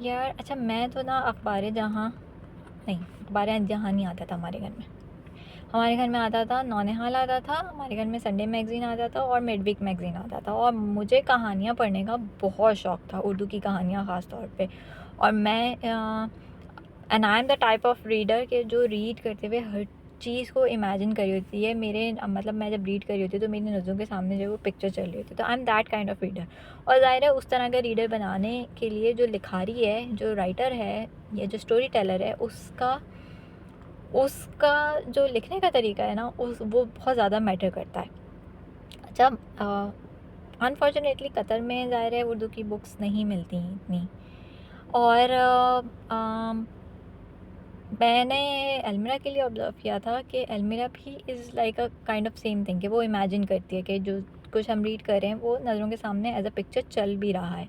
यार अच्छा, मैं तो ना अखबार जहाँ नहीं, अखबार जहाँ नहीं आता था हमारे घर में। हमारे घर में आता था नौनिहाल आता था, हमारे घर में संडे मैगज़ीन आता था और मिड वीक मैगज़ीन आता था। और मुझे कहानियाँ पढ़ने का बहुत शौक़ था, उर्दू की कहानियाँ ख़ास तौर पे। और मैं and I am the type of reader के जो रीड करते हुए हर चीज़ को इमेजिन करी होती है। मेरे मतलब मैं जब रीड करी होती है तो मेरी नज़रों के सामने जो वो पिक्चर चल रही होती है, तो I am that kind of reader. और ज़ाहिर है उस तरह का रीडर बनाने के लिए जो लिखारी है, जो राइटर है या जो स्टोरी टेलर है, उसका जो लिखने का तरीका है ना, वो बहुत ज़्यादा मैटर करता है। अच्छा, अनफॉर्चुनेटली कतर में ज़ाहिर है उर्दू की बुक्स नहीं मिलती इतनी। और मैंने अलमीरा के लिए ऑब्ज़र्व किया था कि अलमीरा भी is like a kind of same thing, कि वो इमेजिन करती है कि जो कुछ हम रीड कर रहे हैं वो नज़रों के सामने एज अ पिक्चर चल भी रहा है।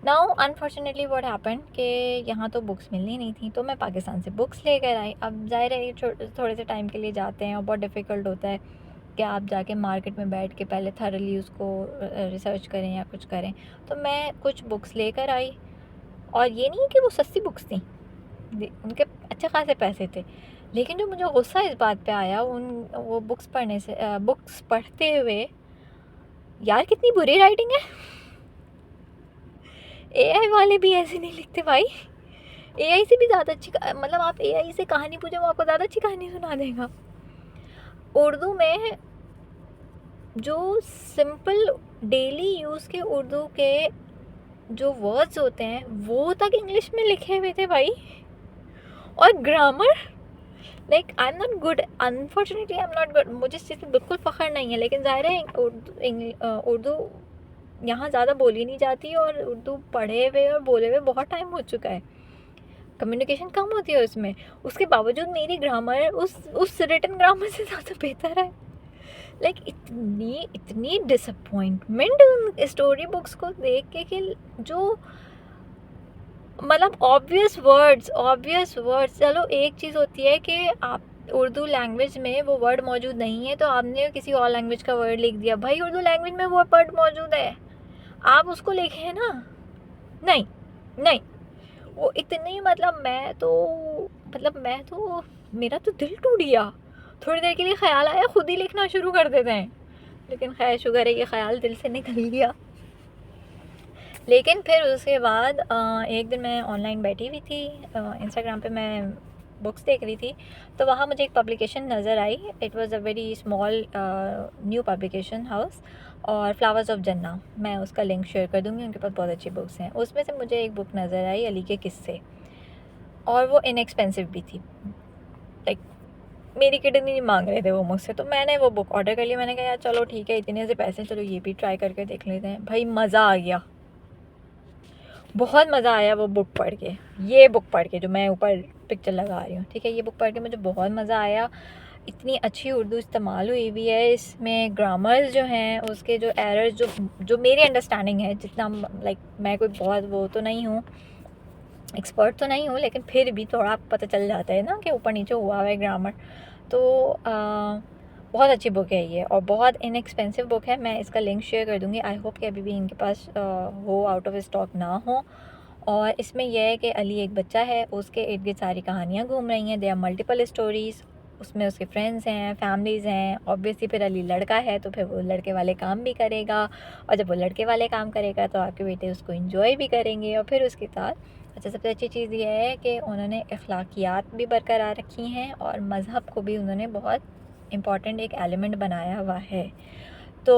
नाउ अनफॉर्चुनेटली व्हाट हैपेंड कि यहाँ तो बुक्स मिलनी नहीं थी, तो मैं पाकिस्तान से बुक्स लेकर आई। अब ज़ाहिर है थोड़े से टाइम के लिए जाते हैं और बहुत डिफ़िकल्ट होता है कि आप जाके मार्केट में बैठ के पहले थरली उसको रिसर्च करें या कुछ करें। तो मैं कुछ बुक्स लेकर आई, और ये नहीं है कि वो सस्ती बुक्स थी, उनके अच्छे खासे पैसे थे। लेकिन जो मुझे गुस्सा इस बात पे आया वो बुक्स पढ़ते हुए, यार कितनी बुरी राइटिंग है। एआई वाले भी ऐसे नहीं लिखते भाई। एआई से भी ज़्यादा अच्छी, मतलब आप एआई से कहानी पूछो वो आपको ज़्यादा अच्छी कहानी सुना देगा। उर्दू में जो सिंपल डेली यूज़ के उर्दू के जो वर्ड्स होते हैं वो तक इंग्लिश में लिखे हुए थे भाई। और grammar, like I am not good, unfortunately I am not good. मुझे इस चीज़ पर बिल्कुल फ़ख्र नहीं है, लेकिन ज़ाहिर है उर्दू यहाँ ज़्यादा बोली नहीं जाती, और उर्दू पढ़े हुए और बोले हुए बहुत टाइम हो चुका है, कम्युनिकेशन कम होती है उसमें। उसके बावजूद मेरी ग्रामर उस रिटन ग्रामर से ज़्यादा बेहतर है। लाइक इतनी डिसअपॉइंटमेंट उन स्टोरी बुक्स को देख के कि जो मतलब ऑब्वियस वर्ड्स। चलो एक चीज़ होती है कि आप उर्दू लैंग्वेज में वो वर्ड मौजूद नहीं है तो आपने किसी और लैंग्वेज का वर्ड लिख दिया। भाई उर्दू लैंग्वेज में वो वर्ड मौजूद है, आप उसको लिखे ना। नहीं नहीं, वो इतनी मैं तो मेरा तो दिल टूट गया। थोड़ी देर के लिए ख्याल आया खुद ही लिखना शुरू कर देते हैं, लेकिन खैर शुगर है ये ख्याल दिल से निकल गया। लेकिन फिर उसके बाद एक दिन मैं ऑनलाइन बैठी हुई थी, इंस्टाग्राम पे मैं बुक्स देख रही थी, तो वहाँ मुझे एक पब्लिकेशन नज़र आई। It was a very small new publication house, और फ्लावर्स ऑफ जन्ना, मैं उसका लिंक शेयर कर दूँगी, उनके पास बहुत अच्छी बुक्स हैं। उसमें से मुझे एक बुक नज़र आई अली के किस्से, और वो इनएक्सपेंसिव भी थी। लाइक मेरी किडनी नहीं मांग रहे थे वो मुझसे, तो मैंने वो बुक ऑर्डर कर लिया। मैंने कहा यार चलो ठीक है, इतने से पैसे, चलो ये भी ट्राई करके देख लेते हैं। भाई मज़ा आ गया, बहुत मज़ा आया वो बुक पढ़ के। ये बुक पढ़ के जो मैं ऊपर पिक्चर लगा रही हूँ, ठीक है, ये बुक पढ़ के मुझे बहुत मज़ा आया। इतनी अच्छी उर्दू इस्तेमाल हुई हुई है इसमें, ग्रामर्स जो हैं उसके जो एरर्स जो मेरी अंडरस्टैंडिंग है, जितना लाइक मैं कोई बहुत वो तो नहीं हूँ, एक्सपर्ट तो नहीं हूँ, लेकिन फिर भी थोड़ा पता चल जाता है ना कि ऊपर नीचे हुआ हुआ है ग्रामर। तो बहुत अच्छी बुक है ये, और बहुत इनएक्सपेंसिव बुक है। मैं इसका लिंक शेयर कर दूँगी। आई होप कि अभी भी इनके पास हो, आउट ऑफ स्टॉक ना हो। और इसमें यह है कि अली एक बच्चा है, उसके इर्द गिर्द सारी कहानियाँ घूम रही हैं। दे आर मल्टीपल स्टोरीज़, उसमें उसके फ्रेंड्स हैं, फैमिलीज़ हैं। ऑब्वियसली फिर अली लड़का है तो फिर वो लड़के वाले काम भी करेगा, और जब वो लड़के वाले काम करेगा तो आपके बेटे उसको इंजॉय भी करेंगे। और फिर उसके साथ अच्छा, सबसे अच्छी चीज़ ये है कि उन्होंने अखलाकियात भी बरकरार रखी हैं, और मज़हब को भी उन्होंने बहुत इम्पॉर्टेंट एक एलिमेंट बनाया हुआ है। तो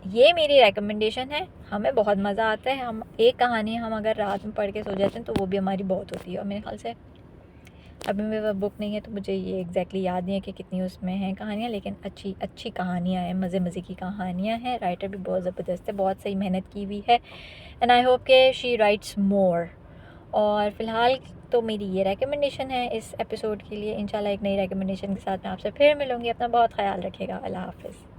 ये मेरी रिकमेंडेशन है। हमें बहुत मज़ा आता है, हम एक कहानी हम अगर रात में पढ़ के सो जाते हैं तो वो भी हमारी बहुत होती है। और मेरे ख्याल से अभी मेरे पास बुक नहीं है तो मुझे ये एग्जैक्टली याद नहीं है कि कितनी उसमें हैं कहानियाँ, लेकिन अच्छी अच्छी कहानियाँ हैं, मज़े की कहानियाँ हैं। राइटर भी बहुत ज़बरदस्त है, बहुत सही मेहनत की हुई है, एंड आई होप के शी राइट्स मोर। और फ़िलहाल तो मेरी ये रिकमेंडेशन है इस एपिसोड के लिए। इंशाल्लाह एक नई रिकमेंडेशन के साथ मैं आपसे फिर मिलूँगी। अपना बहुत ख़याल रखिएगा। अल्लाह हाफ़िज़।